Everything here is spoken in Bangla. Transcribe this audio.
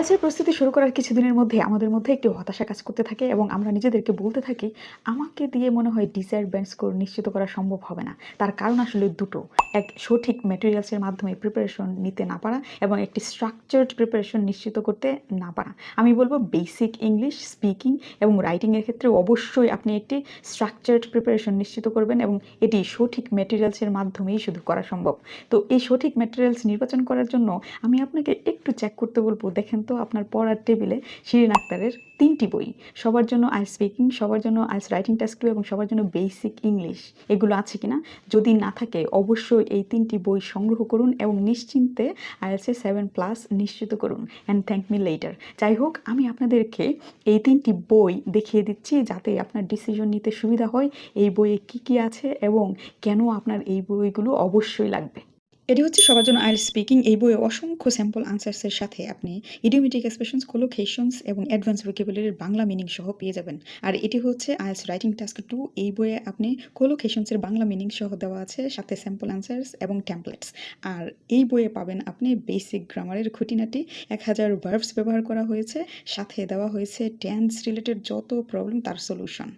আইএলটিএস এর প্রস্তুতি শুরু করার কিছুদিনের মধ্যে আমাদের মধ্যে একটি হতাশা কাজ করতে থাকে এবং আমরা নিজেদেরকে বলতে থাকি, আমাকে দিয়ে মনে হয় ডিজায়ার্ড ব্যান্ড স্কোর নিশ্চিত করা সম্ভব হবে না। তার কারণ আসলে দুটো। এক, সঠিক ম্যাটেরিয়ালসের মাধ্যমে প্রিপারেশন নিতে না পারা এবং একটি স্ট্রাকচার্ড প্রিপারেশন নিশ্চিত করতে না পারা। আমি বলবো বেসিক ইংলিশ স্পিকিং এবং রাইটিংয়ের ক্ষেত্রে অবশ্যই আপনি একটি স্ট্রাকচার্ড প্রিপারেশন নিশ্চিত করবেন এবং এটি সঠিক ম্যাটেরিয়ালসের মাধ্যমেই শুধু করা সম্ভব। তো এই সঠিক ম্যাটেরিয়ালস নির্বাচন করার জন্য আমি আপনাকে একটু চেক করতে বলবো। দেখেন তো আপনার পড়ার টেবিলে শিরিন আক্তারের 3টি বই, সবার জন্য আইএলটিএস স্পিকিং, সবার জন্য আইএলটিএস রাইটিং টাস্ক 2 এবং সবার জন্য বেসিক ইংলিশ, এগুলো আছে কিনা। যদি না থাকে অবশ্যই এই 3টি বই সংগ্রহ করুন এবং নিশ্চিন্তে আইএলটিএস 7+ নিশ্চিত করুন অ্যান্ড থ্যাংক মি লেটার। যাই হোক, আমি আপনাদেরকে এই 3টি বই দেখিয়ে দিচ্ছি যাতে আপনার ডিসিশন নিতে সুবিধা হয় এই বইয়ে কি কি আছে এবং কেন আপনার এই বইগুলো অবশ্যই লাগবে। এটি হচ্ছে সবার জন্য আইএলটিএস স্পিকিং। এই বইয়ে অসংখ্য স্যাম্পল আনসার্সের সাথে আপনি ইডিওমেটিক এক্সপ্রেশনস, কোলোকেশনস এবং অ্যাডভান্স ভোকাবুলারির বাংলা মিনিং সহ পেয়ে যাবেন। আর এটি হচ্ছে আইএলটিএস রাইটিং টাস্ক 2। এই বইয়ে আপনি কোলোকেশনসের বাংলা মিনিং সহ দেওয়া আছে, সাথে স্যাম্পল আনসার্স এবং টেমপ্লেটস। আর এই বইয়ে পাবেন আপনি বেসিক গ্রামারের খুঁটিনাটি, 1000 ভার্বস ব্যবহার করা হয়েছে, সাথে দেওয়া হয়েছে টেন্স রিলেটেড যত প্রবলেম তার সলিউশন।